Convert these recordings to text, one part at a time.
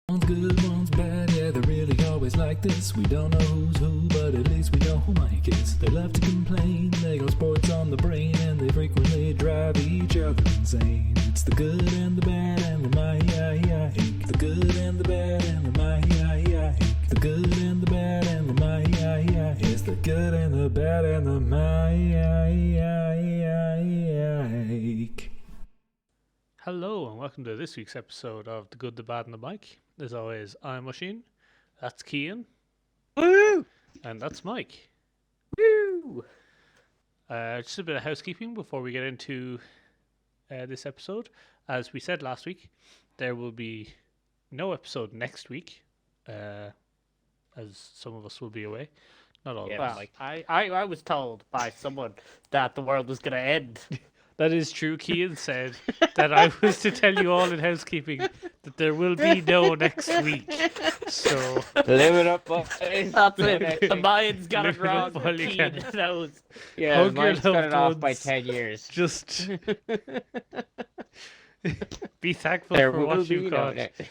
One's good, one's bad, yeah, they're really always like this. We don't know who's who, but at least we know who Mike is. They love to complain, they got sports on the brain, and they frequently drive each other insane. It's the good and the bad and the Mike. The good and the bad and the Mike. The good and the bad and the Mike. It's the good and the bad and the Mike. Hello and welcome to this week's episode of The Good, the Bad and the Mike. As always, I'm Cian, that's Cian, Woo! and that's Mike. Woo! Just a bit of housekeeping before we get into this episode. As we said last week, there will be no episode next week, as some of us will be away. Not all of us. Well, I was told by someone that the world was going to end. That is true. Cian said that I was to tell you all in housekeeping that there will be no next week. So Live it up, boys. That's it. The Mayans got Live it it wrong. up while you Cian can. knows. Yeah, Hug your mine's cut loved it off by ones. 10 years. just be thankful There for will what be you've no got. next.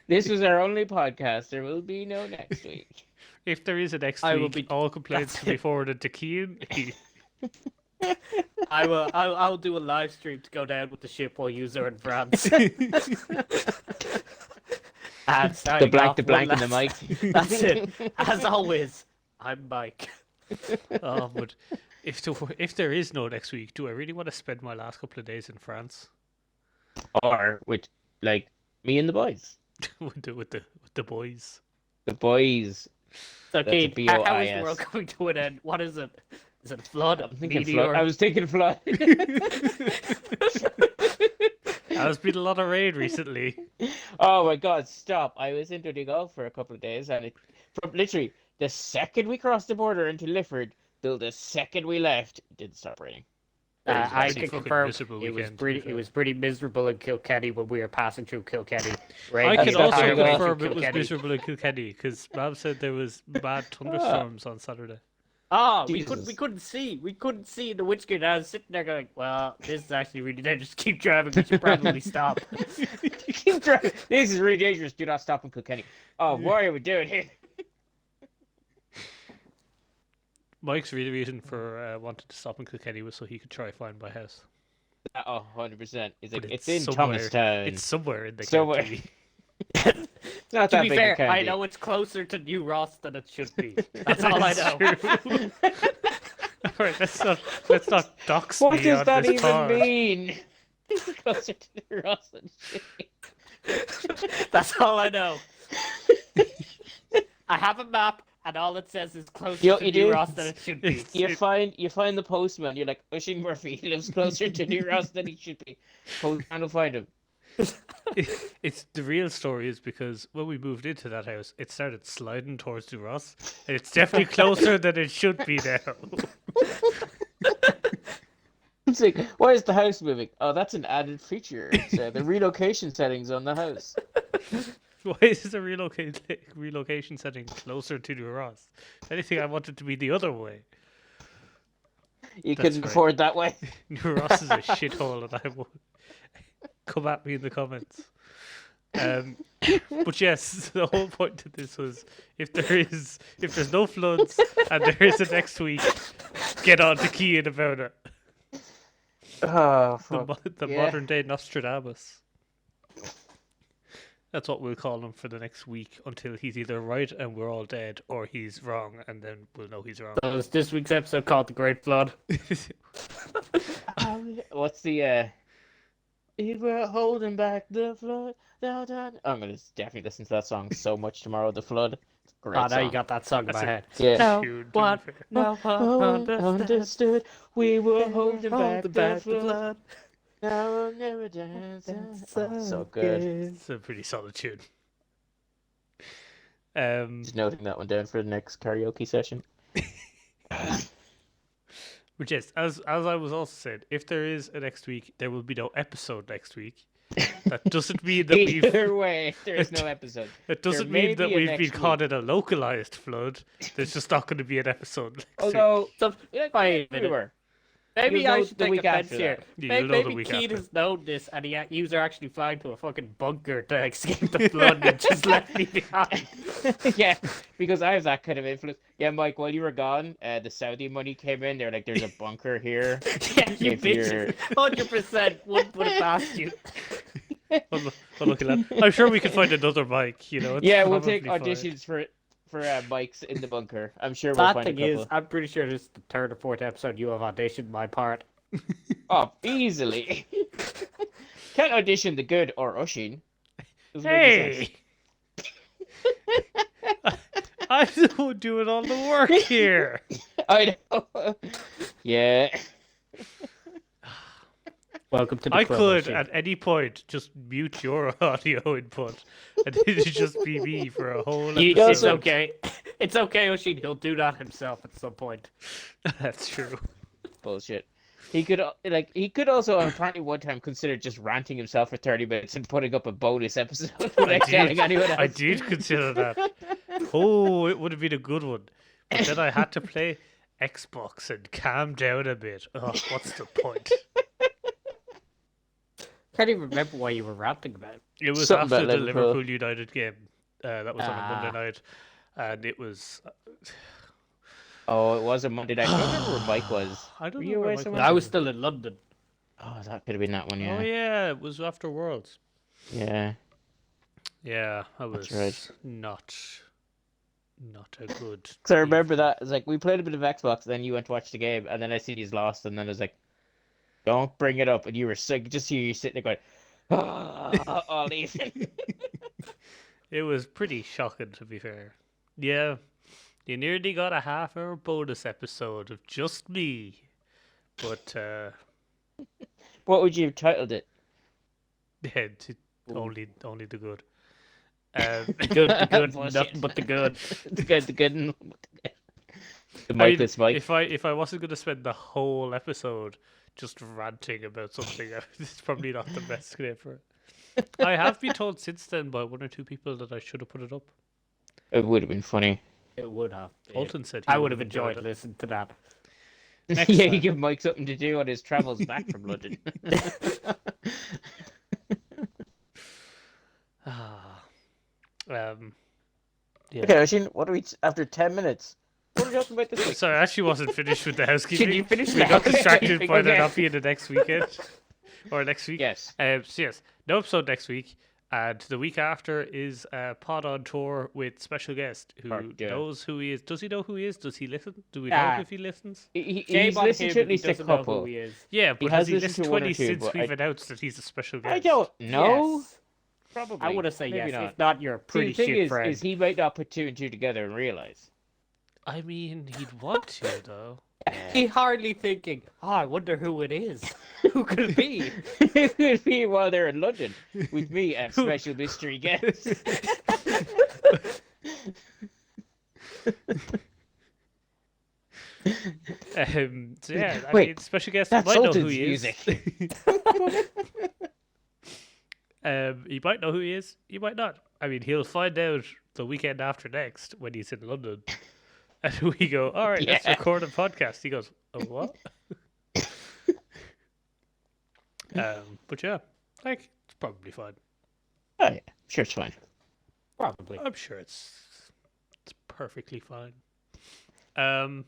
This was our only podcast. There will be no next week. If there is a next I will week, be- all complaints That's can be it. forwarded to Cian. I'll do a live stream to go down with the ship while you are in France. And The signing blank, off the one blank, and the last- mic. That's it. As always, I'm Mike. Oh, but if there is no next week, do I really want to spend my last couple of days in France Or with, like, me and the boys. with the boys? The boys. So, That's a Keith, how is the BOIS. world coming to an end? What is it? Is it a flood? I'm A thinking meteor? flood. I was thinking flood. There's been a lot of rain recently. Oh my god, stop. I was in Donegal for a couple of days, and from literally the second we crossed the border into Lifford till the second we left, it didn't stop raining. I actually can fucking confirm miserable it was weekend, to be pretty. fair. It was pretty miserable in Kilkenny when we were passing through Kilkenny. Rain I the can also entire way confirm through it was Kilkenny. miserable in Kilkenny because Mom said there was bad thunderstorms on Saturday. Oh, we Jesus. couldn't see. We couldn't see in the windscreen. I was sitting there going, "Well, this is actually really dangerous. Keep driving. We should probably stop." Keep driving. This is really dangerous. Do not stop in Kilkenny. Oh, what are we doing here? Mike's real reason for wanting to stop in Kilkenny was so he could try find my house. Oh, 100%. It's like, But it's in somewhere- Thomastown. It's somewhere in the Somewhere. county. It's not To that be big a fair, county. I know it's closer to New Ross than it should be. That's all I know. True. Alright, let's not dox What me does on that this even pod. mean? It's closer to the Ross than That's all I know. I have a map, and all it says is closer You know to what you New do? Ross than it should be. You find the postman. You're like, Oisin Murphy. He lives closer to New Ross than he should be. Postman will find him. It's the real story is because when we moved into that house, it started sliding towards the Ross, and it's definitely closer than it should be now. It's like, why is the house moving? Oh, that's an added feature. It's the relocation settings on the house. Why is the relocation setting closer to the Ross? If anything, I want it to be the other way. You That's couldn't right. afford that way. New Ross is a shithole, and I will come at me in the comments. But yes, the whole point of this was if there's no floods and there is a next week, get on to Cian about it. Oh, The, fuck. the Yeah. modern day Nostradamus. That's what we'll call him for the next week until he's either right and we're all dead, or he's wrong and then we'll know he's wrong. So is this week's episode called The Great Flood? What's the If we're holding back the flood, down, down. I'm gonna definitely listen to that song so much tomorrow. The flood. It's a great Oh, now song. you got that song in That's my a- head. Yeah. No Tune, to be one, fair. no one understood. Understood. We were holding back Hold the flood. Now we'll never dance. Oh, so good. It's a pretty solid tune. Just noting that one down for the next karaoke session. But yes, as I was also said, if there is a next week, there will be no episode next week. That doesn't mean that we've. Either way, there's no episode. It doesn't may mean that be a we've been next caught in a localized flood. There's just not going to be an episode next week. Although, So, yeah, wait a minute. everywhere. Maybe You'll I know should the take week offense after here. that. Yeah, you'll know the Maybe week Keane after. has known this, and he's actually flying to a fucking bunker to escape the flood and just left me behind. Yeah, because I have that kind of influence. Yeah, Mike, while you were gone, the Saudi money came in. They're like, "There's a bunker here." Yeah, you If you're- bitches. 100% wouldn't put it past you. Well, look at that. I'm sure we can find another mic. You know, it's Yeah, we'll take probably fine. auditions for Mike's in the bunker. I'm sure we'll Bad find a thing is, couple. I'm pretty sure this is the third or fourth episode you have auditioned my part. Oh, easily. Can't audition the good or Ushin. Doesn't make any sense. Hey, I'm the one doing all the work here. I know. Yeah. Welcome to the I club, could Oisin. at any point just mute your audio input, and it'd just be me for a whole episode. It's okay. It's okay, Oshin. He'll do that himself at some point. That's true. Bullshit. He could also apparently one time consider just ranting himself for 30 minutes and putting up a bonus episode without telling anyone else. I did consider that. Oh, it would have been a good one. But then I had to play Xbox and calm down a bit. Oh, what's the point? Can't even remember why you were ranting about it. It was Something after about the Liverpool. Liverpool United game. That was on a Monday night. And it was... Oh, it was a Monday night. I don't remember where Mike was. I don't Were know you where away Mike somewhere? I was still in London. Oh, that could have been that one, yeah. Oh, yeah, it was after Worlds. Yeah. Yeah, I was right. not a good... Because I remember that. It's like, we played a bit of Xbox, then you went to watch the game, and then I see he's lost, and then I was like, don't bring it up. And you were sick. Just hear you sitting there going, all evening. It was pretty shocking, to be fair. Yeah, you nearly got a half-hour bonus episode of just me. But, What would you have titled it? yeah, only the good. The good, the good, Bullshit. nothing but the good. The good. And the I mean, Mikeless Mike. if I wasn't going to spend the whole episode just ranting about something, it's probably not the best name for it. I have been told since then by one or two people that I should have put it up. It would have been funny. It would have. Fulton said he I would have would've enjoyed it. listening to that. Next Yeah, time. you give Mike something to do on his travels back from London. Yeah. Okay, Oshin, what are we after 10 minutes? What are we talking about this week? Sorry, I actually wasn't finished with the housekeeping. Can you finish We that? got distracted by there Okay. not being the next weekend or next week. Yes. So yes, no episode next week, and the week after is Pod on tour with special guest who Yeah. knows who he is. Does he know who he is? Does he listen? Do we know Ah. if he listens? He's Shame on listened him to if at he least a doesn't know who couple. he is. Yeah, but has has he listened listened to to one or any two, since but we've I- announced that he's a special guest? I don't know. Yes. Probably. I want to say Maybe yes. not. If not, you're a See, pretty the thing shit is, friend. is he might not put two and two together and realize. I mean, he'd want to though. He hardly thinking, oh, I wonder who it is. Who could it be? It could be while they're in London with me, a special mystery guest. So yeah, I Wait, mean, special guest That's might know who Sultan's he is. music. He might know who he is. He might not. I mean, he'll find out the weekend after next when he's in London. And we go, all right, let's Yeah. record a podcast. He goes, oh, what? But yeah, like, it's probably fine. Oh yeah, sure it's fine. Probably. I'm sure it's perfectly fine. All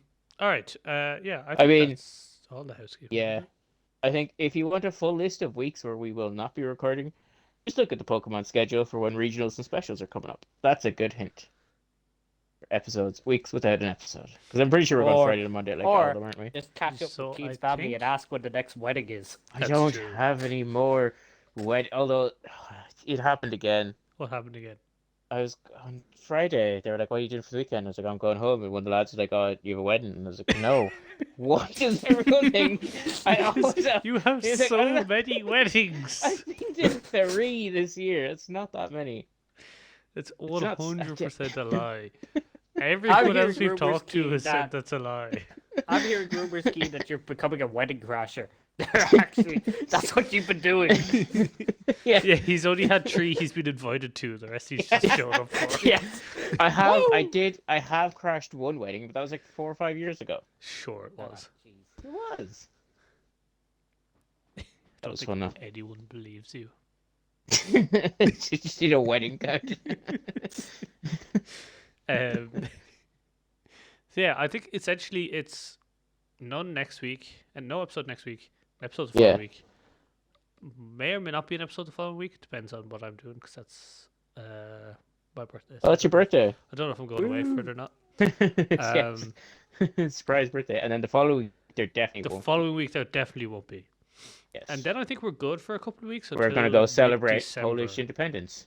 right. Yeah, I think mean, that's all the housekeeping. Yeah. I think if you want a full list of weeks where we will not be recording, just look at the Pokemon schedule for when regionals and specials are coming up. That's a good hint. For episodes, weeks without an episode. Because I'm pretty sure we're going Or- Friday to Monday like or- all of them, aren't we? Just catch up So with Keith's I family think- and ask when the next wedding is. I That's don't true. have any more although it happened again. What happened again? I was on Friday. They were like, "What are you doing for the weekend?" I was like, "I'm going home." And one of the lads was like, "Oh, you have a wedding?" And I was like, "No." What is everyone think? I always have. You have He's like, so "I don't know." many weddings. I think there's 3 this year. It's not that many. It's not- 100% a lie. Everyone hearing else we've rumours, talked to Keith, has said that- that's a lie. I'm hearing rumors, Keith, that you're becoming a wedding crasher. Actually, that's what you've been doing. Yeah. Yeah, he's only had 3 he's been invited to. The rest he's just showed up for. Yes. I have crashed one wedding, but that was like 4 or 5 years ago. Sure it was. It was. don't was think fun though. anyone believes you. You just need a wedding card. Um, so yeah, I think essentially it's none next week and no episode next week. Episode the following Yeah. week. May or may not be an episode the following week. Depends on what I'm doing because that's my birthday. Oh, that's your birthday. I don't know if I'm going away for it or not. Yes. Surprise birthday. And then the following week, there definitely The won't. following week there definitely won't be. Yes. And then I think we're good for a couple of weeks. We're going to until go celebrate mid-December. Polish independence.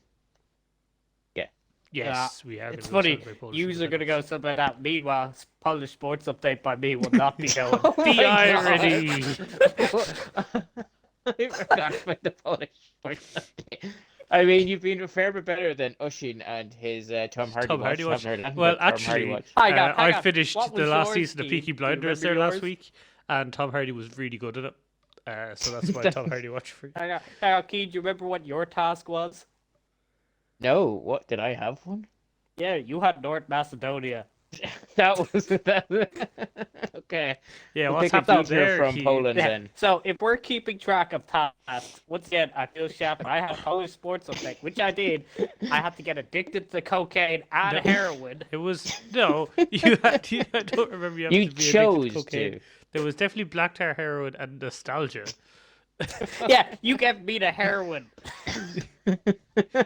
Yes, we are. It's gonna go funny. celebrate Polish You are going to go independence. something like that. Meanwhile, Polish sports update by me will not be known. Oh The my irony. God. I forgot about the Polish sports update. I mean, you've been a fair bit better than Ushin and his Tom Hardy Tom Hardy watch. Haven't heard anything Well, about Tom Hardy actually, watch. Hang on, hang I on. finished What the was last yours, season of Steve? Peaky Do you Blinders remember there last yours? week, and Tom Hardy was really good at it. So that's my Tom Hardy watch for you. Hang on, Keith, do you remember what your task was? No, what did I have one? Yeah, you had North Macedonia. That was that. Okay. Yeah, We'll what's pick a happening future there? from Keith? Poland Yeah. then. So if we're keeping track of tasks, once again, I feel sharp. I had Polish sports update, which I did. I had to get addicted to cocaine and No. heroin. It was no. You had. I don't remember you. You having to be addicted chose cocaine. to. There was definitely black tar heroin and nostalgia. Yeah, you gave me the heroin.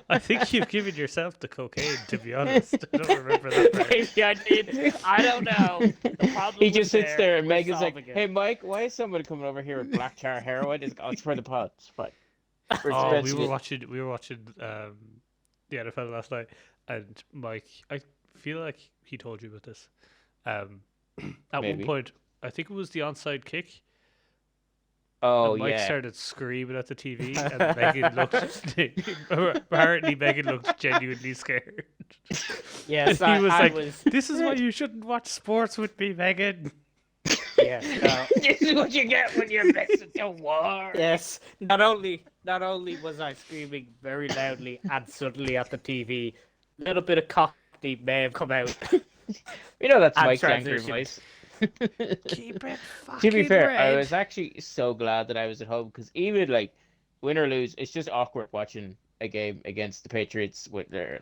I think you've given yourself the cocaine. To be honest, I don't remember that part. Maybe I did. I don't know. The problem He was just sits there and we're Megan's like, solving it. "Hey, Mike, why is somebody coming over here with black tar heroin?" Oh, it's for the pod. It's fine. We're Oh, we expensive. were watching the NFL last night, and Mike, I feel like he told you about this. At Maybe. one point, I think it was the onside kick. Oh And Mike yeah. started screaming at the TV, and Megan looked. Apparently, Megan looked genuinely scared. Yes, And he was I like, was. "This is why you shouldn't watch sports with me, Megan." Yeah. This is what you get when you're messing to war. Yes. Not only was I screaming very loudly and suddenly at the TV, a little bit of cockney may have come out. You know that's And Mike's angry transition. voice. Keep it To be fucking fair, I red. was actually so glad that I was at home because even like win or lose, it's just awkward watching a game against the Patriots with their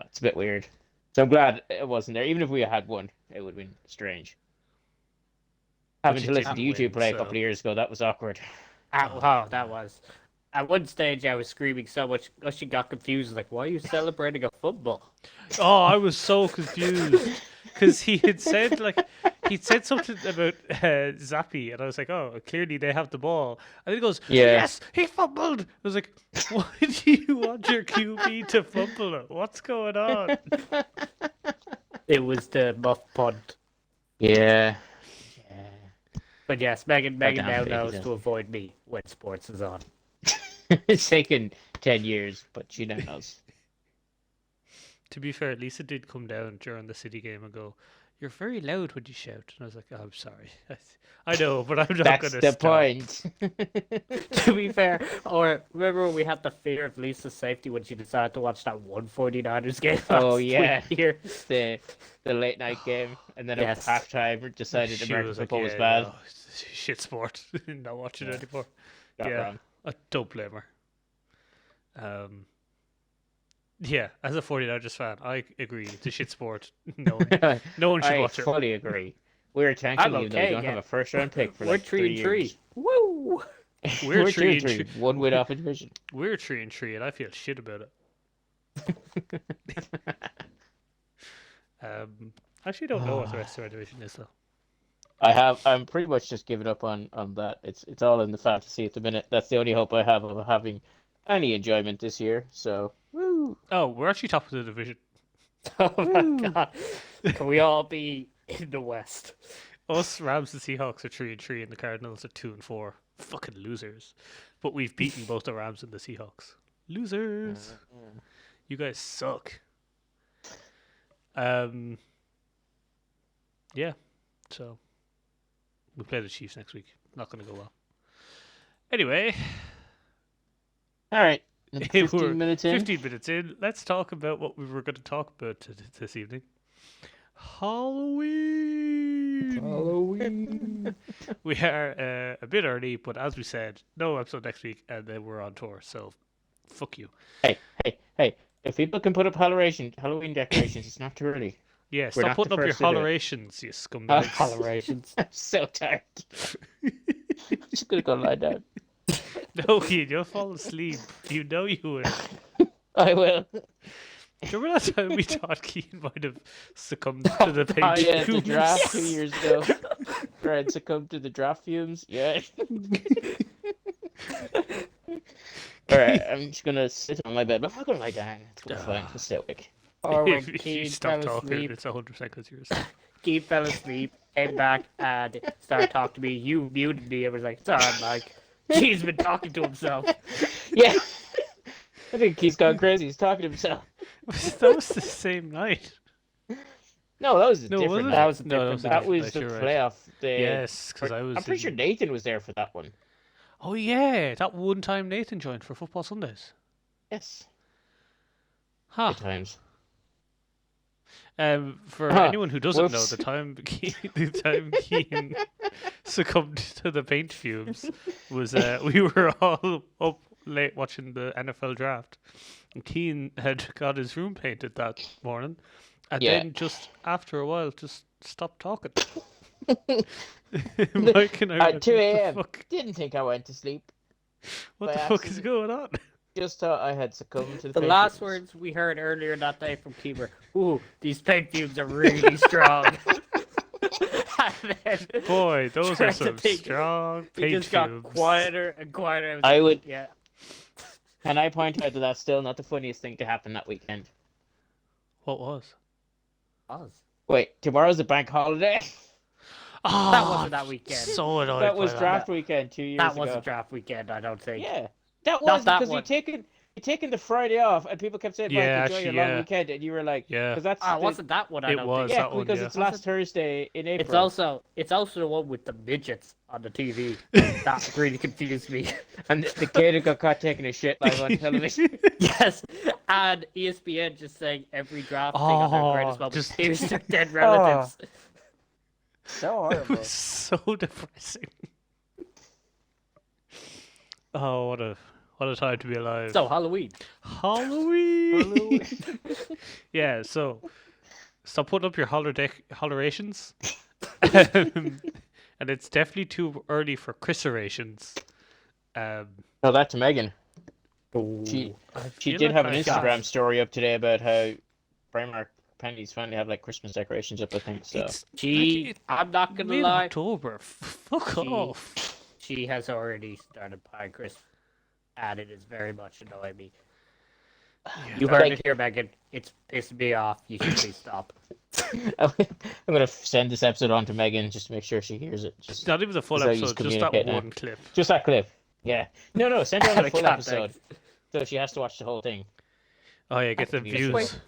it's a bit weird. So I'm glad it wasn't there. Even if we had won, it would have been strange. Having you to listen to didn't YouTube win, play a so- couple of years ago, that was awkward. Oh, that was. At one stage, I was screaming so much, she got confused. Like, why are you celebrating a football? Oh, I was so confused because he'd said something about Zappy, and I was like, "Oh, clearly they have the ball." And then he goes, Yeah. "Yes, he fumbled." I was like, "Why do you want your QB to fumble it? What's going on?" It was the muff punt. Yeah. But yes, Megan damn now fake, knows yeah. to avoid me when sports is on. It's taken 10 years, but she now knows. To be fair, Lisa did come down during the City game and go, "You're very loud when you shout." And I was like, "Oh, I'm sorry. I know, but I'm not That's going to the stop." point. To be fair, or remember when we had the fear of Lisa's safety when she decided to watch that 149ers game? Oh, last yeah. week here. the late night game, and then Yes. at halftime decided She American was like, football was "Yeah, bad. no, it's shit sport. Not watching it anymore." Got yeah. wrong. I don't blame her. Yeah, as a 49ers fan, I agree. It's a shit sport. No one should I watch it. fully agree. We're tanking I'm even though we okay, don't yeah. have a first round pick for We're like 3 3-3. years. Woo! We're 3-3. 3-3. One win off a division. We're 3-3, and I feel shit about it. I actually don't know what the rest of our division is, though. I'm pretty much just giving up on that. It's all in the fantasy at the minute. That's the only hope I have of having any enjoyment this year. So, woo. Oh, we're actually top of the division. Oh my god. Can we all be in the West? Us, Rams, and Seahawks are 3-3, and the Cardinals are 2-4. Fucking losers. But we've beaten both the Rams and the Seahawks. Losers. You guys suck. Yeah. So we play the Chiefs next week. Not going to go well. Anyway, All right. we're 15 minutes in. 15 minutes in. Let's talk about what we were going to talk about this evening. Halloween. Halloween. We are a bit early, but as we said, no episode next week, and then we're on tour. So, fuck you. Hey! If people can put up Halloween decorations, it's not too early. Yeah, We're stop not the putting up your first to do it. hollorations, you scumbags. Colorations. I'm so tired. I'm just gonna go lie down. No, Cian, you'll fall asleep. You know you will. I will. Do you remember that time we thought Cian might have succumbed to the paint Yeah, the fumes? draft 2 years ago. Fred succumbed to the draft fumes. Yeah. Alright, I'm just gonna sit on my bed, but I'm not gonna lie down. It's gonna be fine. I'll stay awake. Or when If you Keith stop fell talking, asleep, it's 100% because you're asleep. Keith fell asleep, came back and started talking to me. You muted me and was like, sorry, Mike. He's been talking to himself. Yeah. I think he's gone crazy. He's talking to himself. That was the same night. No, that was a No, different was it? night. That was a No, different was a That different was night, the you're right. playoff. Yes, because I was. I'm pretty sure in- Nathan was there for that one. Oh yeah, that one time Nathan joined for Football Sundays. Yes. Huh. Good times. For Huh. anyone who doesn't know, Whoops. the time Cian succumbed to the paint fumes was we were all up late watching the NFL draft, and Cian had got his room painted that morning, and Yeah. then just after a while just stopped talking. Mike and I were At like, 2 "What the a.m. fuck? Didn't think I went to sleep. What by the fuck is accident. going on?" Just thought I had succumbed to the The paint last fumes. words we heard earlier that day from Keith were, ooh, these paint fumes are really strong. And then Boy, those are Trying to some think. strong he paint just got fumes. quieter and quieter. I would- Yeah. And I point out that that's still not the funniest thing to happen that weekend. What was? Oz. Wait, tomorrow's a bank holiday? Oh, That wasn't that weekend. So annoyed That was by draft weekend 2 years That ago. wasn't draft weekend, I don't think. Yeah. That Not was that because one. you'd taken the Friday off and people kept saying, Mike, Yeah, enjoy your actually, long yeah. weekend, and you were like, Yeah. because that's Ah, it the- wasn't that one, I It don't was. think. yeah, that one, because yeah. it's last Thursday in April. It's also the one with the midgets on the TV. That really confused me. And the kid who got caught taking a shit live on television. Yes, and ESPN just saying every draft thing on their greatest Oh, moments. just- Here's their dead relatives. So It horrible. was so depressing. Oh, what a time to be alive. So Halloween. Halloween. Yeah, so stop putting up your hollorations. And it's definitely too early for chriserations. Tell that to Megan. Ooh. She feel did like have an I Instagram have. story up today about how Primark pennies finally have like Christmas decorations up, I think. So It's I'm not gonna lie. mid-October. Fuck She- off. She has already started buying Christmas, and it is very much annoying me. You heard Like- it here, Megan. It's pissing me off. You should please stop. I'm gonna send this episode on to Megan just to make sure she hears it. Just, Not even the full So you episode, just that communicate now. one clip. just that clip. Yeah. No, send her on Out the of full context. episode, so she has to watch the whole thing. Oh yeah, get the That's views. Wait.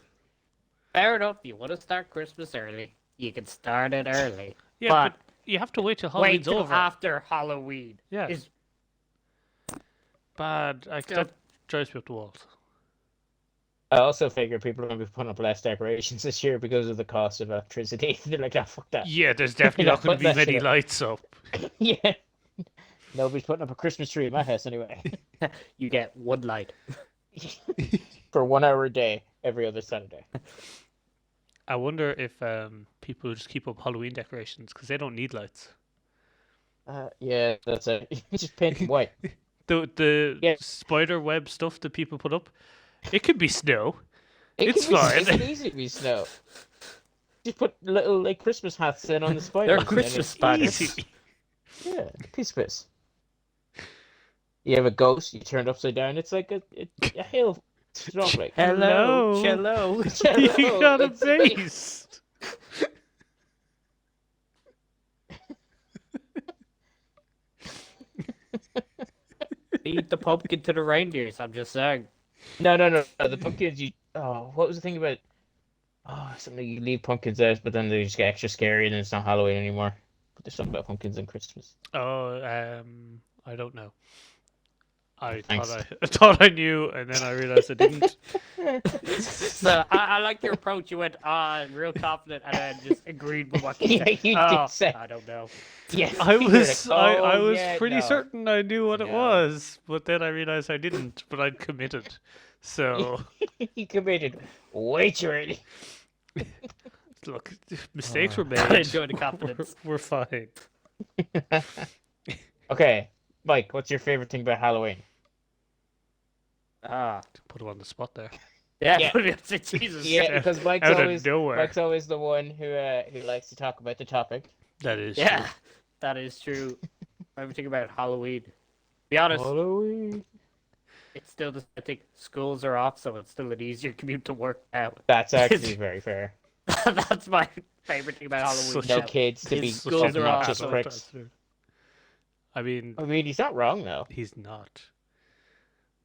Fair enough. You want to start Christmas early? You can start it early. Yeah, but but you have to wait till wait Halloween's till over. after Halloween. Yeah. Is Bad. That drives me up the walls. I also figure people are gonna be putting up less decorations this year because of the cost of electricity. They're like, ah, fuck that. Yeah, there's definitely You're not going not to be putting that many shit up. lights up. Yeah. Nobody's putting up a Christmas tree in my house anyway. you get one light. For 1 hour a day, every other Saturday. I wonder if people just keep up Halloween decorations because they don't need lights. Yeah, that's it. Just paint them white. The Yeah. spider web stuff that people put up, it could be snow. It It's can be- fine. It can easily be snow. Just put little like Christmas hats in on the spiders. They're and then Christmas it's spiders. Easy. Yeah, piss. You have a ghost, you turn it upside down, it's like a hail snowflake. Hello. Hello. You got a It's me. base. Feed the pumpkin to the reindeers. I'm just saying. No. The pumpkins, what was the thing about? Oh, something you leave pumpkins out, but then they just get extra scary and it's not Halloween anymore. But there's something about pumpkins and Christmas. Oh, I don't know. I Thanks. thought I knew, and then I realized I didn't. So I like your approach. You went real confident, and then just agreed with what you Yeah, said. you did Oh, say. I don't know. Yeah, I you're was like, I "Oh, was yeah, pretty no." certain I knew what it No. was, but then I realized I didn't. But I'd committed, so You committed way too early. look, mistakes were I made. enjoy the confidence. We're fine. Okay, Mike, what's your favorite thing about Halloween? Ah, Put him on the spot there. yeah. Yeah. Jesus. Yeah, Yeah, because Mike's out of always nowhere. Mike's always the one who likes to talk about the topic. That is Yeah, true. that is true. Everything about Halloween. To be honest, Halloween. it's still just, I think schools are off, so it's still an easier commute to work now. That's actually very fair. That's my favorite thing about Halloween. Such No now. kids to His be schools are obnoxious awesome. pricks. I mean, I mean, he's not wrong though. he's not.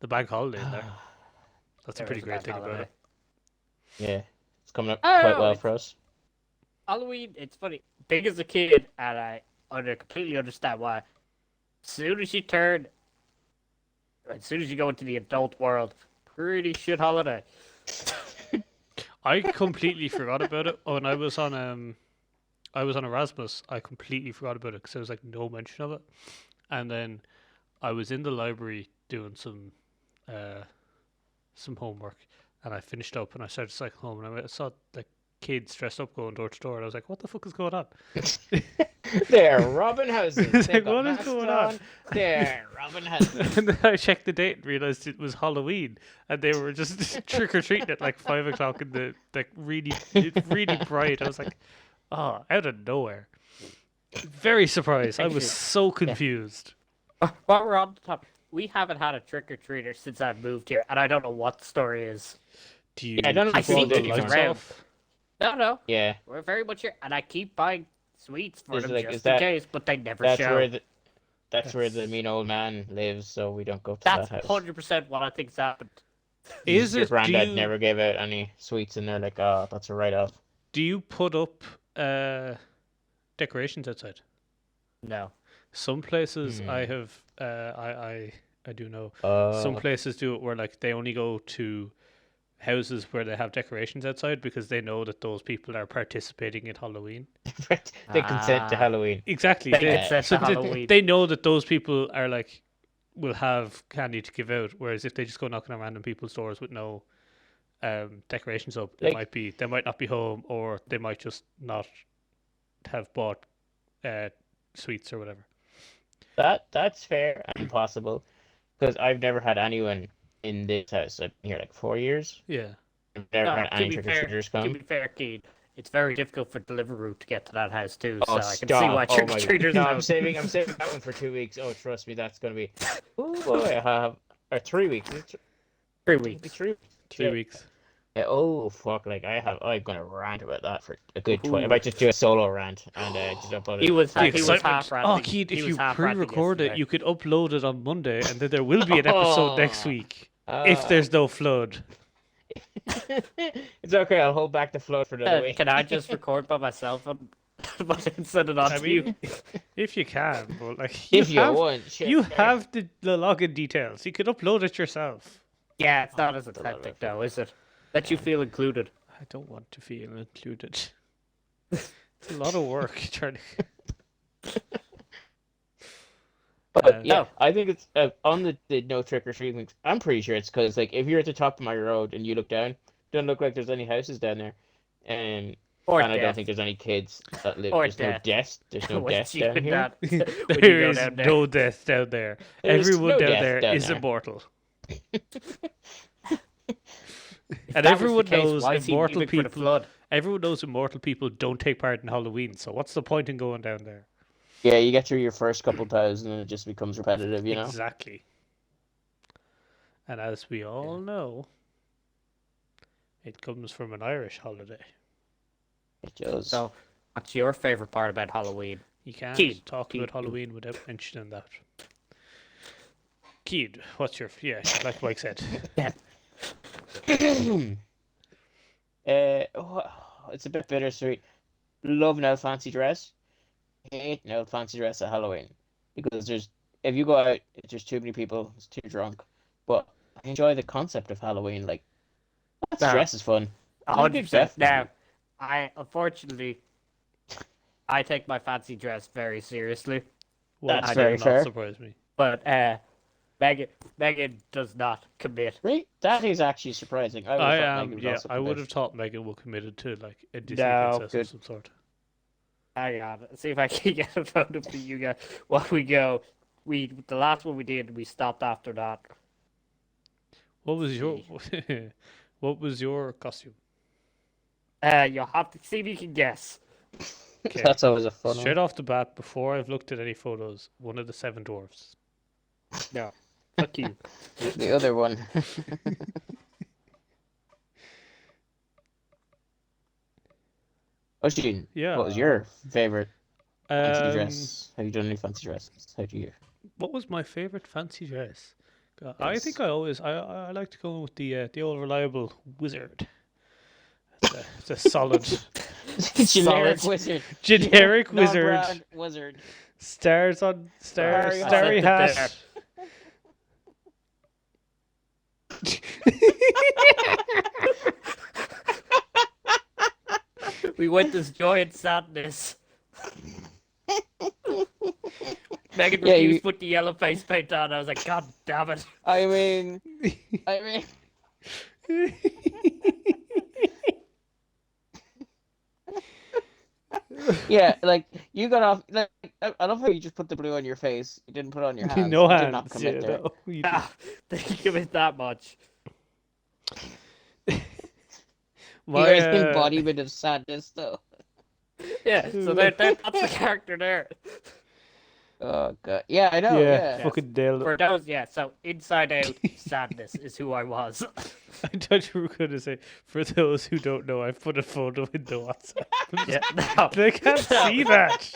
The bank holiday in there. That's a There pretty is great bank thing about holiday. it. Yeah, it's coming up I don't quite know, well it's- for us. Halloween, it's funny. Big as a kid, and I completely understand why. As soon as you go into the adult world, pretty shit holiday. I completely forgot about it when I was on Erasmus. I completely forgot about it because there was like no mention of it, and then I was in the library doing some homework, and I finished up and I started to cycle home, and I saw like kids dressed up going door to door, and I was like, "What the fuck is going on?" They're robbing houses. It's They've like, got what is masks going on? They're robbing houses. And then I checked the date and realized it was Halloween, and they were just trick or treating at like 5 o'clock in the like really bright. I was like, oh, out of nowhere. Very surprised. I was Actually, so confused. While we're on the topic, we haven't had a trick or treater since I've moved here, and I don't know what the story is. Do you? I don't know I if see people the did lights anymore. off. No, Yeah, we're very much here, and I keep buying sweets for Is them like- just is that- in case, but they never that's show. where the that's where the That's- mean old man lives, so we don't go to That's that house. 100% what I think's happened. Is Your it? granddad never gave out any sweets, and they're like, "Oh, that's a write-off." Do you put up decorations outside? No. Some places I Hmm. have. I do know. Uh, Some places do it where like they only go to houses where they have decorations outside because they know that those people are participating in Halloween. they consent to Ah. Halloween. Exactly. They They, consent so to they- Halloween. they know that those people are like will have candy to give out. Whereas if they just go knocking on random people's doors with no decorations up, Like- they might not be home, or they might just not have bought sweets or whatever. That's fair and possible, because I've never had anyone in this house. I've been here like 4 years. Yeah. I've never No, had to any be trick or fair, treaters to come. be fair, Keane, it's very difficult for Deliveroo to get to that house too, Oh, so I can stop. see why Oh trick or my treaters No, don't. I'm saving that one for 2 weeks. Oh, trust me, that's gonna be. Oh boy, I have or 3 weeks. Is it 3 It'll be weeks. 3 weeks. 3 Yeah. weeks. Yeah, oh fuck! Like I'm gonna rant about that for a good 20. I Ooh. might just do a solo rant and just upload it. He was The he was excitement. half ranting. Oh, Keith, He if was you half ranting pre-record it, yesterday. you could upload it on Monday, and then there will be an episode next week if there's no flood. It's okay. I'll hold back the flood for another week. Can I just record by myself and send it on I to mean, you? if you can, but like If you have, want, sure. you have the login details. You could upload it yourself. Yeah, it's not as That's a lot of authentic effort. though, is it? That you feel included. I don't want to feel included. It's a lot of work trying to. But yeah, no. I think it's on the no trick or treating things. I'm pretty sure it's because like if you're at the top of my road and you look down, doesn't look like there's any houses down there, Or and I don't death. think there's any kids that live. Or There's no death. deaths. There's no When deaths you down do here. that, when you There go is down there. no death down there. There's Everyone no down death there down is there. immortal. If And that was the everyone case, knows why is he immortal aiming for the people. flood? Everyone knows immortal people don't take part in Halloween. So what's the point in going down there? Yeah, you get through your first couple thousand and it just becomes repetitive, you know. Exactly. And as we all know, it comes from an Irish holiday. It does. So, what's your favorite part about Halloween? You can't Keith. talk about Halloween without mentioning that. Keith, what's your like Mike said? It's a bit bittersweet. Love an old fancy dress. Hate an old fancy dress at Halloween because there's if you go out, there's too many people, it's too drunk. But I enjoy the concept of Halloween. Like, fancy Nah. dress is fun. 100%. Now, unfortunately, I take my fancy dress very seriously, Well, That's that very would fair. not surprise me. but Megan does not commit. Right? That is actually surprising. I would I have thought am. Megan would Yeah, also I would commit. have thought Megan were committed to like a Disney No. princess Good. of some sort. Hang on, see if I can get a photo for you guys while we go. The last one we did, we stopped after that. What was your What was your costume? You'll have to see if you can guess. Okay. That's always a fun Straight one. off the bat, before I've looked at any photos, one of the seven dwarfs. No, fuck you. The other one. Oh, Cian, Yeah. what was your favorite fancy Um, dress? Have you done any fancy dresses? How do you? What was my favorite fancy dress? I Yes. think I like to go with the old reliable wizard. It's a solid Generic Solid. wizard. generic wizard. Non-brand wizard. Stars on Starry starry hat. hat. We went this joy and sadness. Megan Yeah, refused you- to put the yellow face paint on. I was like, God damn it. I mean, yeah, like you got off. Like, I love how you just put the blue on your face. You didn't put it on your hands. No You hands. did not commit Yeah, there. no, you Ah, they give it that much. my, You're the embodiment of sadness, though. Yeah, so that's the character there. Oh god. Yeah, I know. yeah, Yeah. fucking nailed it. For those, yeah, so Inside Out Sadness is who I was. I thought you were going to say, for those who don't know, I've put a photo in the WhatsApp. Yeah, no, They can't No. see that.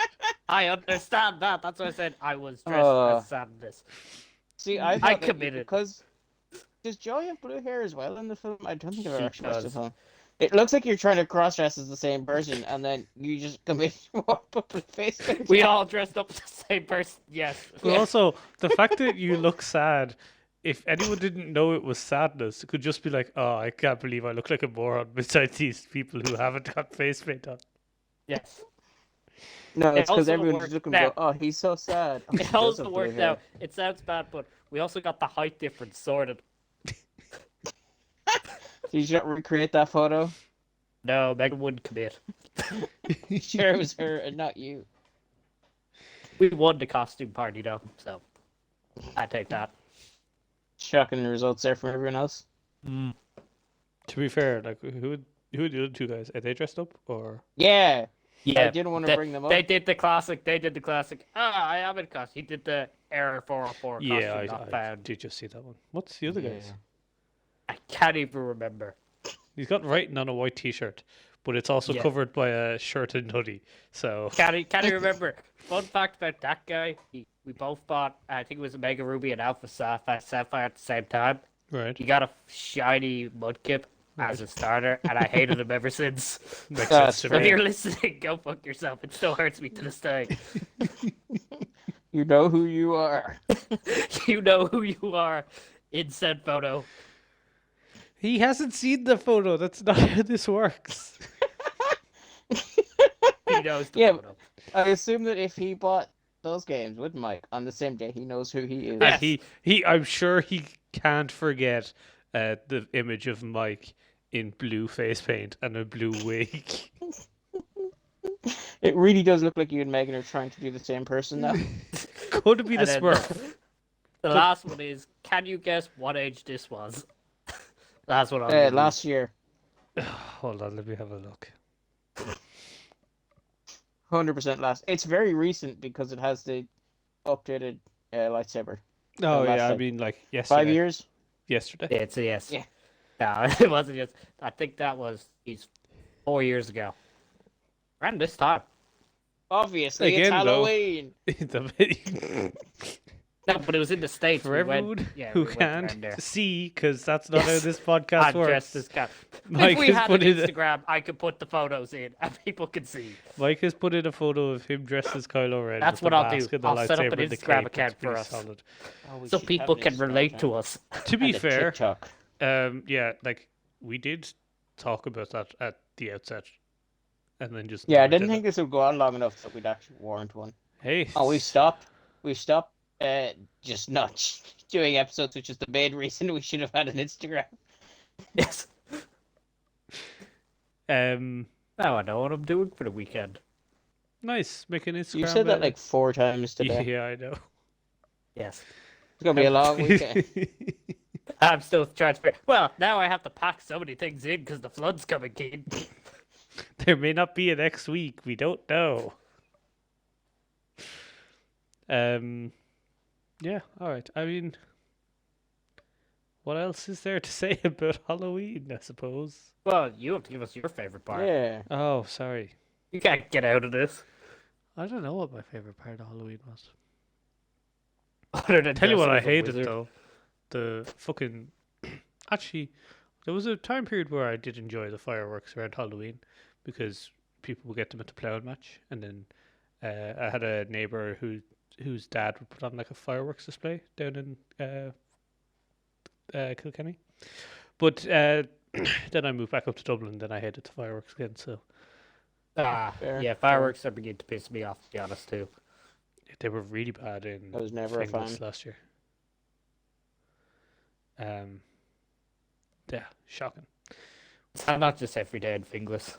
I understand that. That's why I said I was dressed as Sadness. See, I I thought that you- committed. because does Joy have blue hair as well in the film? I don't think I've She ever actually watched the does. film. It looks like you're trying to cross dress as the same person, and then you just commit put the face paint We on. all dressed up as the same person, yes. But also, the fact that you look sad, if anyone didn't know it was sadness, it could just be like, oh, I can't believe I look like a moron besides these people who haven't got face paint on. Yes. No, It it's because also everyone's worked just looking now. and go, oh, he's so sad. Oh, he It does also have blue worked hair. out. It sounds bad, but we also got the height difference sorted. Did you not recreate that photo? No, Megan wouldn't commit. Sure, it was her and not you. We won the costume party, though, so I take that. Shocking results there from everyone else. To be fair, like, who are the other two guys? Are they dressed up or? Yeah, Yeah, I didn't want to they, bring them up. They did the classic. Ah, I am in costume. He did the Error 404 costume Yeah, not I found. did just see that one. What's the other guy's? I can't even remember. He's got writing on a white T-shirt, but it's also Yeah. covered by a shirt and hoodie. So Can't remember. Fun fact about that guy: we both bought. I think it was a Mega Ruby and Alpha Sapphire at the same time. right, He got a shiny Mudkip as a starter, and I hated him ever since. makes That's sense to So if me. you're listening, go fuck yourself. It still hurts me to this day. You know who you are. You know who you are in said photo. He hasn't seen the photo. That's not how this works. He knows the Yeah, photo. I assume that if he bought those games with Mike on the same day, he knows who he is. Yes. And I'm sure he can't forget the image of Mike in blue face paint and a blue wig. It really does look like you and Megan are trying to do the same person now. Could be the And then Smurf. The last one is: can you guess what age this was? That's what I'm. Last year, Hold on, let me have a look. 100% last. It's very recent because it has the updated lightsaber. Oh last yeah, I like mean like yesterday. 5 years? Yesterday. It's a yes. Yeah. No, it wasn't just. I think that was 4 years ago. Around this time. Obviously, Again, it's though. Halloween. No, but it was in the States. For we everyone went, yeah, who we went around can't there. see, because that's not how Yes. this podcast I'm dressed works. as cat. Mike if we has had put an in Instagram, I could put the photos in and people could see. Mike has put in a photo of him dressed as Kylo Ren. That's with what the I'll do. mask and the I'll set up an lightsaber and the Instagram cape. account It's pretty for us. solid. Oh, we So should people have an can Instagram relate to account. us. To be And a fair, TikTok. yeah, like we did talk about that at the outset, and then just Yeah, I never didn't did think it. this would go on long enough so we'd actually warrant one. Hey, Oh, we stopped. Just not doing episodes, which is the main reason we should have had an Instagram. Yes. um, Now I know what I'm doing for the weekend. nice. Make an Instagram. You said that like 4 times today. yeah, I know. Yes. It's gonna be a long weekend. I'm still trying to. Well, now I have to pack so many things in because the flood's coming, kid. There may not be a next week. We don't know. Yeah. All right. I mean, what else is there to say about Halloween? I suppose. Well, you have to give us your favorite part. Yeah. Oh, sorry. You can't get out of this. I don't know what my favorite part of Halloween was. Other than Tell you what, I dressing as a hated wizard. though. The fucking. Actually, there was a time period where I did enjoy the fireworks around Halloween because people would get them at the plough match, and then I had a neighbor whose dad would put on like a fireworks display down in Kilkenny. But then I moved back up to Dublin. Then I hated the fireworks again. So Fair, Yeah, fireworks are beginning to piss me off, to be honest, too. they were really bad in I was never a Finglas fan. last year. Yeah, shocking. It's not just every day in Finglas.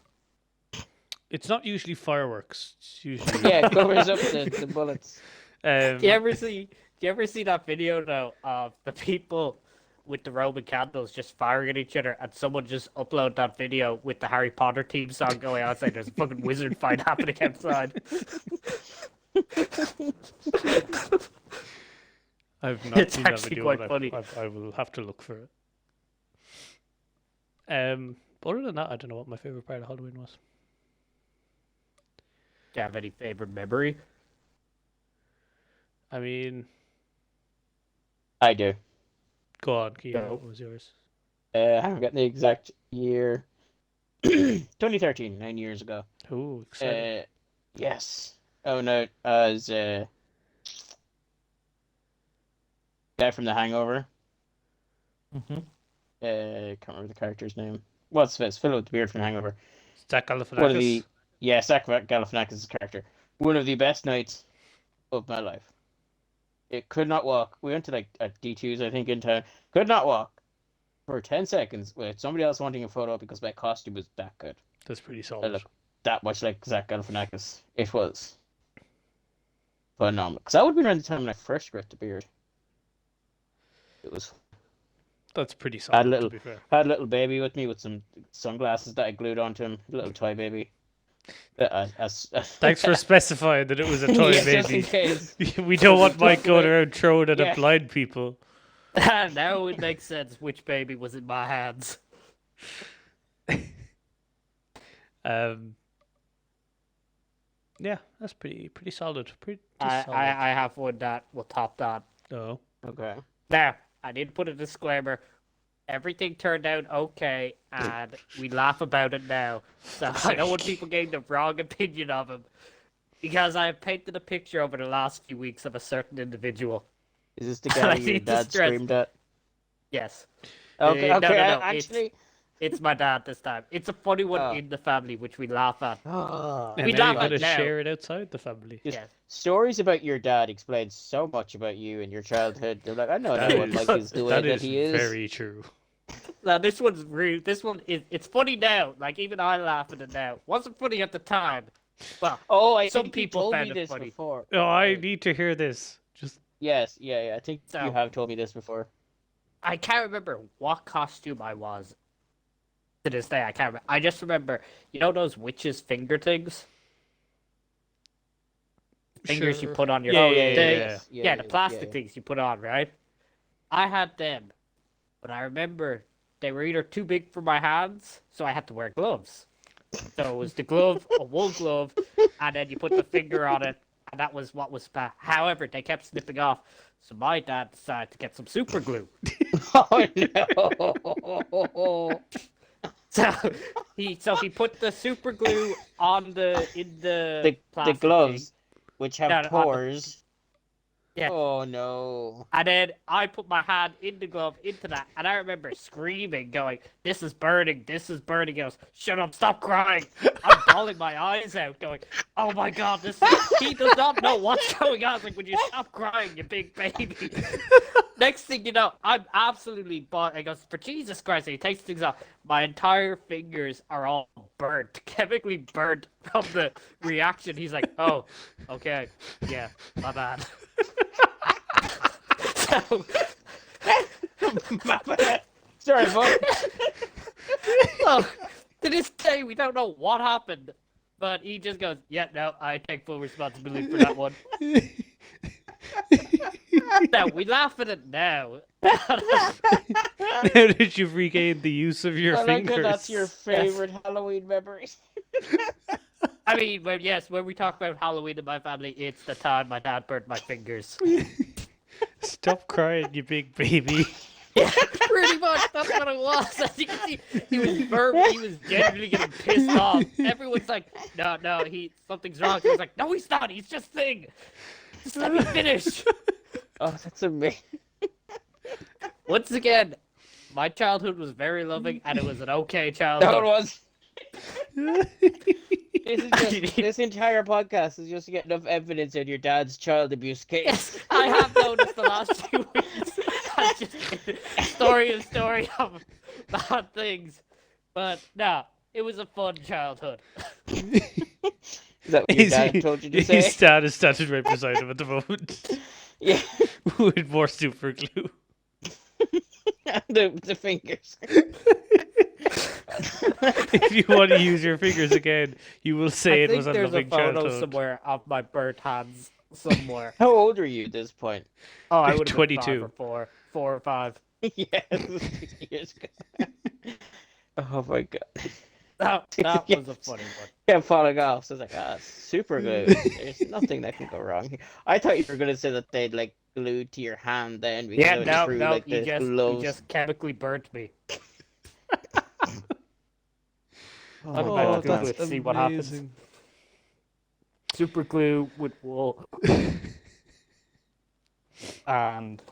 It's not usually fireworks. It's usually Yeah, it covers up the bullets. um, Do you ever see that video though of the people with the Roman candles just firing at each other, and someone just upload that video with the Harry Potter theme song going outside? There's a fucking wizard fight happening outside. I've not It's seen that actually video. quite and funny. I will have to look for it. But other than that, I don't know what my favorite part of Halloween was. Do you have any favorite memory? I mean, I do. go on, Cian. Go. What was yours? I haven't got the exact year. 2013, 9 years ago. Oh, exciting! Yes. Oh no, as guy from The Hangover. Mm-hmm. Can't remember the character's name. What's this? Phil with the beard from The Hangover. Zach One of Galifianakis. the Zach Galifianakis' character. One of the best nights of my life. It could not walk. We went to like a D2's, I think, in town. Could not walk for 10 seconds with somebody else wanting a photo because my costume was that good. That's pretty I solid. look that much like Zach Galifianakis. It was phenomenal. Because that would have been around the time when I first grew the beard. It was. That's pretty solid. little- To be fair. I had a little baby with me with some sunglasses that I glued onto him. A little toy baby. Thanks for specifying that it was a toy Yeah, just in baby. case. We don't want Mike going Definitely. around throwing it Yeah. at blind people. Now it makes sense which baby was in my hands. Yeah, that's pretty solid. Pretty I solid. have one that will top that. Oh, Okay. Now, I did put a disclaimer. Everything turned out okay, and we laugh about it now. So I don't want people getting the wrong opinion of him. Because I have painted a picture over the last few weeks of a certain individual. Is this the I guy your need to dad stress- screamed at? Yes. Okay, no, okay. no, Actually, It's my dad this time. It's a funny one Oh. in the family, which we laugh at. and We now laugh you're at gonna now. share it outside the family. Just Yes. stories about your dad explain so much about you and your childhood. They're like, I know That now what is- Mike is the way That that is he is. very true. Now this one's rude. This one it's funny now. Like even I laugh at it now. Wasn't funny at the time. Well, Oh, I Some think you people told me found it this funny. before. Oh, I need to hear this. Just Yes, yeah. I think So- you have told me this before. I can't remember what costume I was. To this day, I can't remember. I just remember, you know those witches' finger things? Fingers you Sure. put on your Yeah, they- yeah. yeah, the plastic things you put on, right? I had them, but I remember they were either too big for my hands, so I had to wear gloves. So it was the glove, a wool glove, and then you put the finger on it, and that was what was bad. However, they kept slipping off, so my dad decided to get some super glue. Oh no! So he put the super glue on the The plastic gloves, thing. which have No, no, pores. Yeah. Oh no. And then I put my hand in the glove into that, and I remember screaming, going, "This is burning! This is burning!" He goes, "Shut up! Stop crying!" I'm bawling my eyes out, going, "Oh my god, this is..." He does not know what's going on. It's like, "Would you stop crying, you big baby?" Next thing you know, I'm absolutely bawling. He goes, "For Jesus Christ!" And he takes things off. My entire fingers are all burnt, chemically burnt from the reaction. He's like, "Oh, okay, yeah, my bad." So, Sorry, bud. so, to this day, we don't know what happened, but he just goes, "Yeah, no, I take full responsibility for that one." Now, we laugh at it now. Now that you've regained the use of your I like fingers. that that's your favorite Halloween memory. I mean, when we talk about Halloween in my family, it's the time my dad burnt my fingers. Stop crying, you big baby. Yeah, pretty much. That's what it was. As you can see, he was genuinely getting pissed off. Everyone's like, "No, something's wrong." He was like, "No, he's not. He's just thing. Just let me finish." Oh, that's amazing. Once again, my childhood was very loving, and it was an okay No, it childhood. was. This entire podcast is just to get enough evidence in your dad's child abuse case. Yes, I have noticed the last few weeks. I just story of bad things, but no, it was a fun childhood. Is that what your dad told you to say? His dad is standing right beside him at the moment. Yeah. With more super glue. the fingers. If you want to use your fingers again, you will say I it think was a there's loving a photo childhood. somewhere of my burnt hands somewhere. How old are you at this point? Oh, I would have been 22. 5 or 4 or 5. Yes, 6 years ago. Oh my god. That Yeah. was a funny one. Kept falling off, so I was like, super glue. There's nothing that can go wrong here. I thought you were gonna say that they'd like glued to your hand then because Yeah, it was no, through no, like he the gloves. just chemically burnt me. Oh, Look back, Google that's it, see what happens. amazing. Super glue with wool and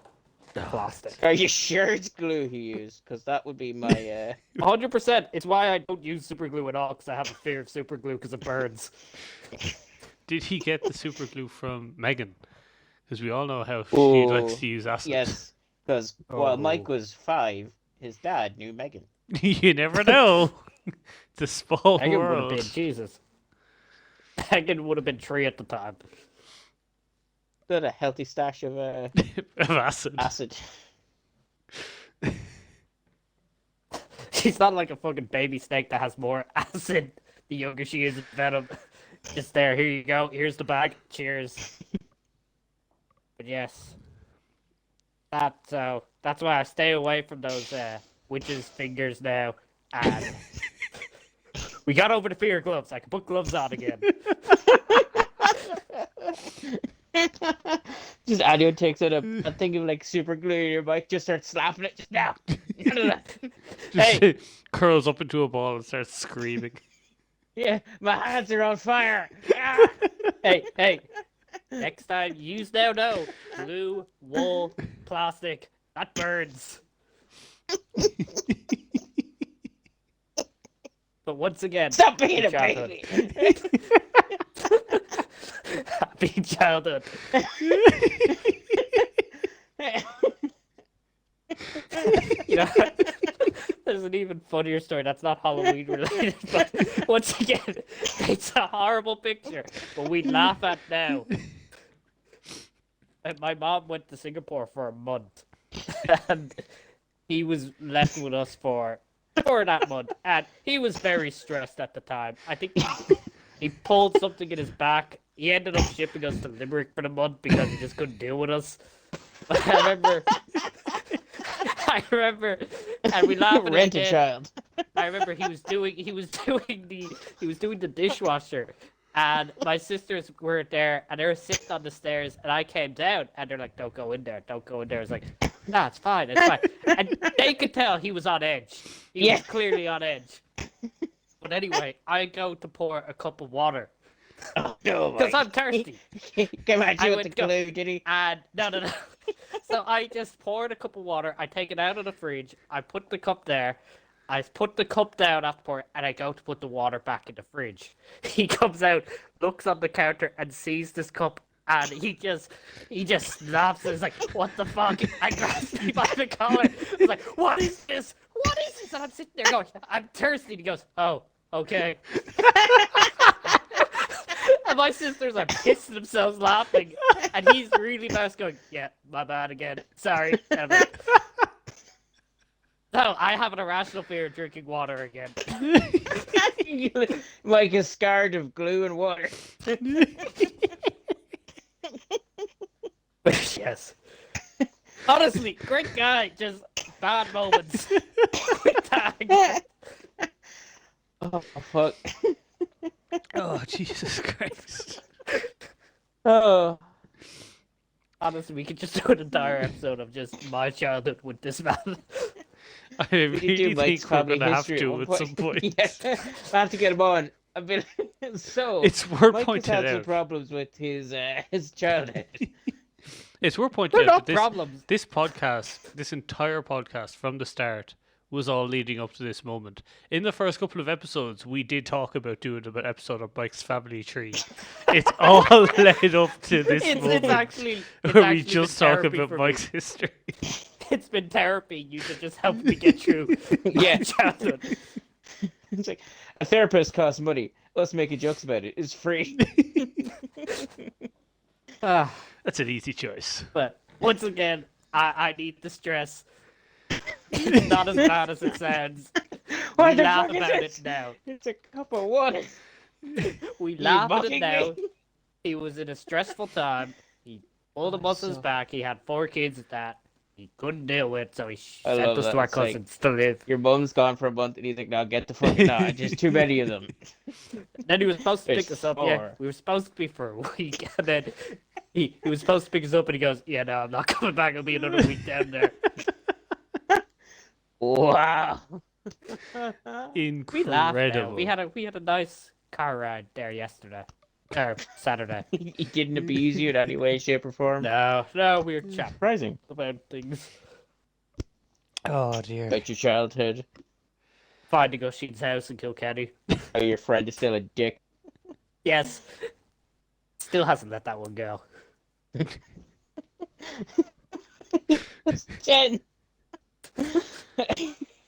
plastic. Are you sure it's glue he used? Because that would be my 100%. It's why I don't use super glue at all, because I have a fear of super glue because it burns. Did he get the super glue from Megan? Because we all know how she Oh, likes to use acid. yes. Because while Mike Oh. was 5, his dad knew Megan. You never know. It's a small Megan would have world. been, Jesus. Megan would have been 3 at the time. Got a healthy stash of Of acid. acid. She's not like a fucking baby snake that has more acid the younger she is in venom. Just there, here you go. Here's the bag. Cheers. But yes. That's why I stay away from those witches' fingers now. And we got over the fear of gloves. I can put gloves on again. Just Adio takes out a thing of like super glue in your bike, just starts slapping it just now. Just Hey. curls up into a ball and starts screaming. Yeah, my hands are on fire. Ah! Hey. Next time, use now know. Glue, wool, plastic. That burns. But once again, Stop being a childhood. baby. Happy childhood. You know, there's an even funnier story that's not Halloween related, but once again, it's a horrible picture, but we laugh at now. And my mom went to Singapore for a month, and he was left with us for that month, and he was very stressed at the time. I think he pulled something in his back. He ended up shipping us to Limerick for the month because he just couldn't deal with us. But I remember, and we laughed at it Rent a again. child. I remember he was doing the dishwasher, and my sisters were there, and they were sitting on the stairs, and I came down, and they're like, "Don't go in there, don't go in there." I was like, nah, it's fine, it's fine. And they could tell he was on edge. He was clearly on edge. But anyway, I go to pour a cup of water. Oh, no, Because Mike. I'm thirsty. Came at I you with would the go- glue, did he? And no. So I just poured a cup of water. I take it out of the fridge. I put the cup there. I put the cup down after pouring, and I go to put the water back in the fridge. He comes out, looks on the counter, and sees this cup, and he just snaps. And is like, "What the fuck?" And grabs me by the collar. He's like, "What is this? What is this?" And I'm sitting there going, "I'm thirsty." And he goes, "Oh, okay." And my sisters are pissing themselves laughing, and he's really fast going, "Yeah, my bad again. Sorry." And I'm like, no, I have an irrational fear of drinking water again. Mike is scared of glue and water. Yes. Honestly, great guy, just bad moments. With tag. Oh, fuck. Oh, Jesus Christ. Oh. Honestly, we could just do an entire episode of just my childhood with this man. I We really do think Mike's we're family going to have history to at at some one point. Yeah, I have to get him on. I've been so. It's worth Mike has pointing had some out. problems with his childhood. It's worth pointing They're out not that problems. this podcast, this entire podcast from the start, was all leading up to this moment. In the first couple of episodes, we did talk about doing an episode of Mike's Family Tree. It's all led up to this moment It's actually where we been just talk therapy about for Mike's me. history. It's been therapy. You should just help me get through Yeah. my childhood. It's like a therapist costs money. Us making jokes about it is free. Ah, That's an easy choice. but once again, I need the stress. It's not as bad as it sounds. What We the laugh fuck is about this? it now. It's a cup of water. We laugh at it mocking now. me? He was in a stressful time. He pulled him off his so- back. He had 4 kids at that. He couldn't deal with, so he I sent love us that. to our It's like- cousins to live. Your mum's gone for a month, and he's like, "No, get the fuck no, just too many of them." Then he was supposed to There's pick us up. Yeah, 4. we were supposed to be for a week, and then he was supposed to pick us up, and he goes, "Yeah, no, I'm not coming back. It'll be another week down there." Wow. We laughed. Now. Incredible. We had a nice car ride there yesterday, or Saturday. He didn't abuse you in any way, shape, or form. No, we were chatting Surprising. about things. Oh, dear. About your childhood. Finding O'Sheen's house in Kilkenny. How your friend is still a dick. Yes. Still hasn't let that one go. Jen.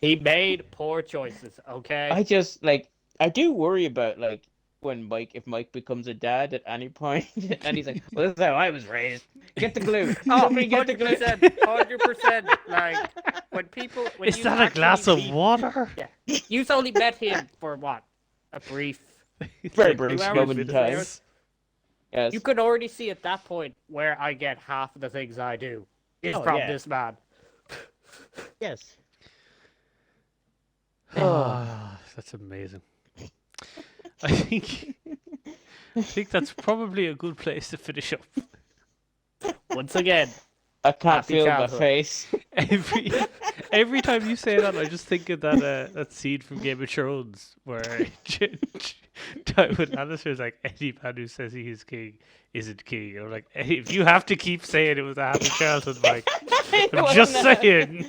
He made poor choices, okay? I just I do worry about when if Mike becomes a dad at any point, and he's like, "Well, this is how I was raised. Get the glue. Somebody get the glue." 100%. Like, when Is you that a glass of actually meet- water? Yeah. You've only met him for what? A brief. Very Like brief 2 hours, moment in 2 time. hours? Yes. You could already see at that point where I get half of the things I do is Oh, from yeah. this man. Yes. Ah, that's amazing. I think that's probably a good place to finish up. Once again, I can't Happy feel childhood. my face. Every time you say that, I just think of that scene from Game of Thrones where when Alistair's like, any man who says he is king isn't king. I'm like, hey, if you have to keep saying it was a happy childhood, Mike, I'm just saying.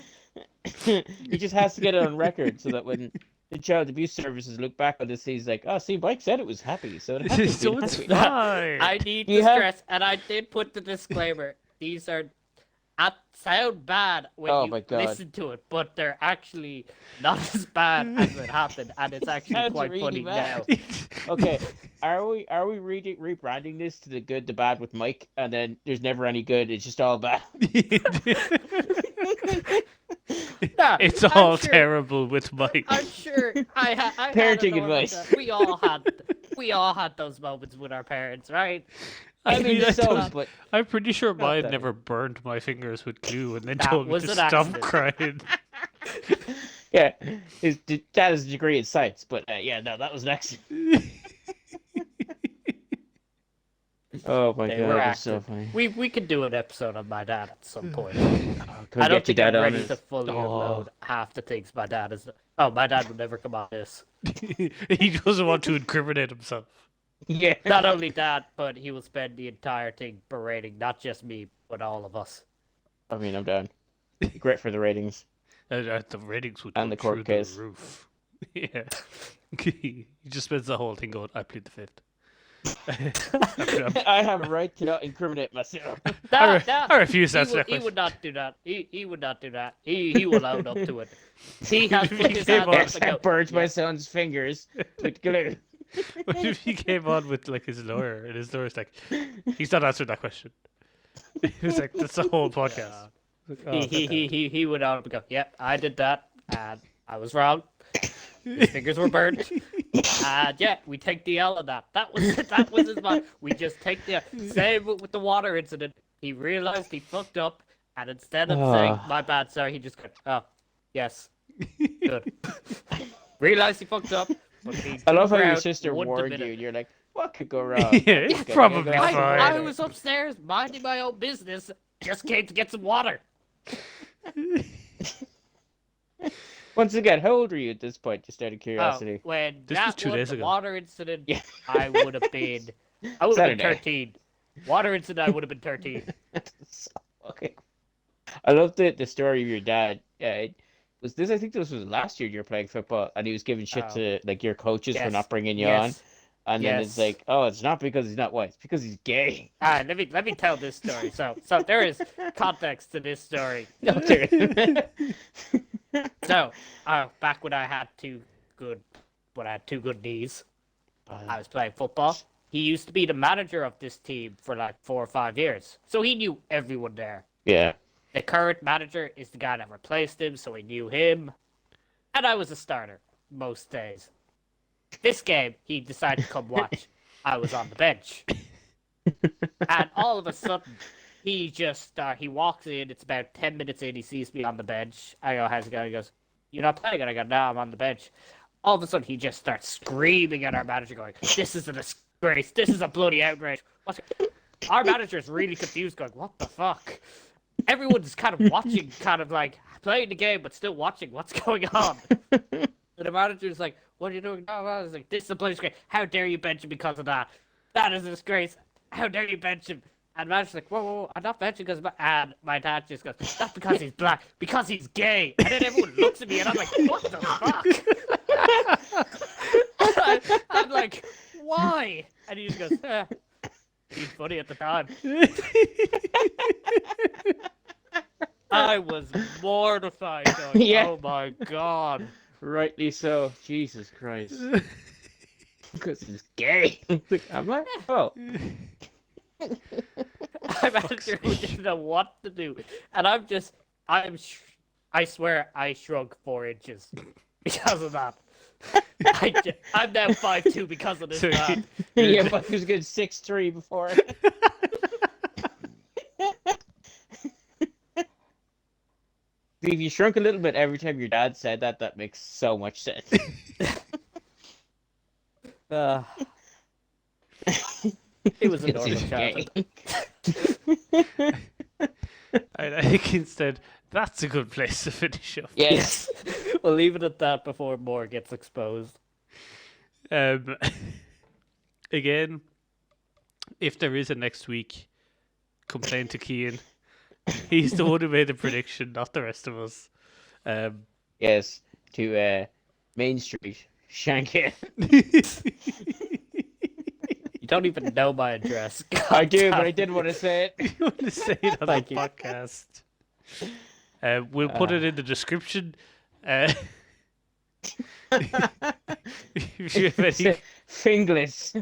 He just has to get it on record so that when the child abuse services look back on this, he's like, "Oh, see, Mike said it was happy, so it has to So be it's happy." fine. I need You to have- stress, and I did put the disclaimer. These are sound bad when Oh you my God. listen to it, but they're actually not as bad as it happened, and it's actually Sounds quite really funny bad. now. Okay, are we rebranding this to the good, the bad with Mike, and then there's never any good, it's just all bad? Nah, It's I'm all sure- terrible with Mike. I'm sure I had Parenting a normal advice. time. We all had those moments with our parents, right? I mean, I some, don't- but I'm pretty sure mine that never burned my fingers with glue and then That told me was to an stop accident. crying. yeah, his dad has a degree in science, but yeah, no, that was an accident. Oh my They god, were it's so active. funny. We could do an episode on my dad at some point. Can we I don't get your think I'm dad on ready it? to fully Oh. unload half the things my dad is. Oh, my dad would never come on this. He doesn't want to incriminate himself. Yeah. Not only that, but he will spend the entire thing berating not just me, but all of us. I mean, I'm down. Great for the ratings. The ratings would And go the court through case. the roof. Yeah. He just spends the whole thing going, I plead the fifth. I have a right to not incriminate myself. I refuse he that. would not do that. He would not do that. He will own up to it. He has If put he his came hands on- up Yes, and I go, burned my "Yeah." son's fingers with glue. What if he came on with like his lawyer and his lawyer's like, he's not answering that question. He was like, that's the whole podcast. Like, oh, He would own up and go, "Yep, I did that, and I was wrong. His fingers were burned, and yeah, we take the L on that. That was his mind. We just take the same with the water incident. He realized he fucked up, and instead of saying my bad, sorry, he just goes, oh, yes, good. Realized he fucked up. But he I love how your proud, sister wouldn't warned admit you, it. and you're like, what could go wrong? Yeah, it's Gotta probably get a glass of fine. I water. was upstairs minding my own business. Just came to get some water. Once again, how old were you at this point, just out of Oh, curiosity? when This was that 2 was days the ago. water incident, Yeah. I would have been Saturday. 13. Water incident, I would have been 13. So, okay. I love the story of your dad. Was this? I think this was last year you were playing football, and he was giving shit Oh. to like your coaches for Yes. not bringing you on, Yes. and then it's Yes. like, oh, it's not because he's not white, it's because he's gay. Let me tell this story. So there is context to this story. Okay. So back when I had two good knees, I was playing football. He used to be the manager of this team for like 4 or 5 years, so he knew everyone there. Yeah. The current manager is the guy that replaced him, so he knew him. And I was a starter most days. This game, he decided to come watch. I was on the bench. And all of a sudden, he just, he walks in, it's about 10 minutes in, he sees me on the bench. I go, how's it going? He goes, you're not playing? And I go, no, I'm on the bench. All of a sudden, he just starts screaming at our manager, going, this is a disgrace. This is a bloody outrage. Our manager is really confused, going, what the fuck? Everyone's kind of watching, kind of like playing the game, but still watching what's going on. And the manager's like, what are you doing? No, I was like, this is a bloody disgrace. How dare you bench him because of that? That is a disgrace. How dare you bench him? And the manager's like, whoa, I'm not benching because... And my dad just goes, that's because he's black, because he's gay. And then everyone looks at me and I'm like, what the fuck? I'm like, why? And he just goes, he's funny at the time. I was mortified. Going, Yeah. oh my god. Rightly so. Jesus Christ. Because he's gay. Like, am I? Oh. My manager who didn't know what to do, and I swear I shrunk 4 inches because of that. I'm now 5'2" because of this So man. Yeah, but he was a good 6'3" before. If you shrunk a little bit every time your dad said that, that makes so much sense. It was a Because normal he's gay. childhood. I think instead, that's a good place to finish up. Yes. We'll leave it at that before more gets exposed. Again, if there is a next week, complain to Cian. He's the one who made the prediction, not the rest of us. Yes. To Main Street, Shankill. You don't even know my address. I do, God but I damn didn't want to say it. You want to say it on Thank the you. podcast. We'll put it in the description. If you have any... Fingless.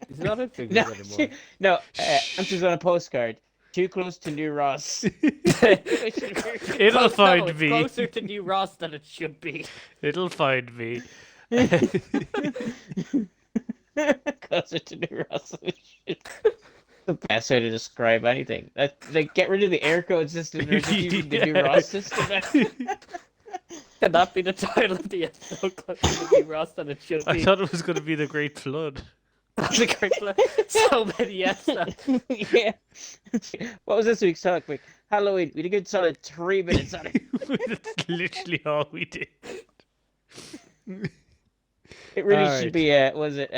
He's not in figures No, anymore. no. Answers on a postcard. Too close to New Ross. It'll find it's me. closer to New Ross than it should be. It'll find me. Closer to New Ross. The best way to describe anything. Like, get rid of the air code system and just using the New Yeah. Ross system. Can that be the title of the episode? Closer to New Ross than it should I be. thought it was going to be the Great Flood. Classic curriculum. So many episodes. Yeah. What was this week's topic? Halloween. We did a good solid 3 minutes on it. That's literally all we did. It really All should right. be. Was it?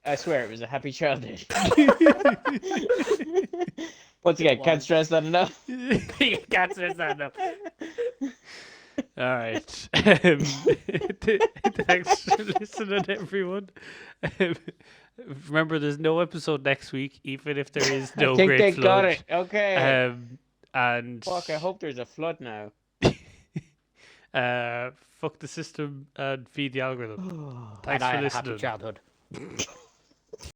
I swear it was a happy childhood. Once again, can't was. stress that enough. You can't say that enough. All right. Thanks for listening, everyone. Remember, there's no episode next week, even if there is no I think great they flood. got it. Okay. And Fuck, I hope there's a flood now. fuck the system and feed the algorithm. And Thanks I for had a happy listening. childhood.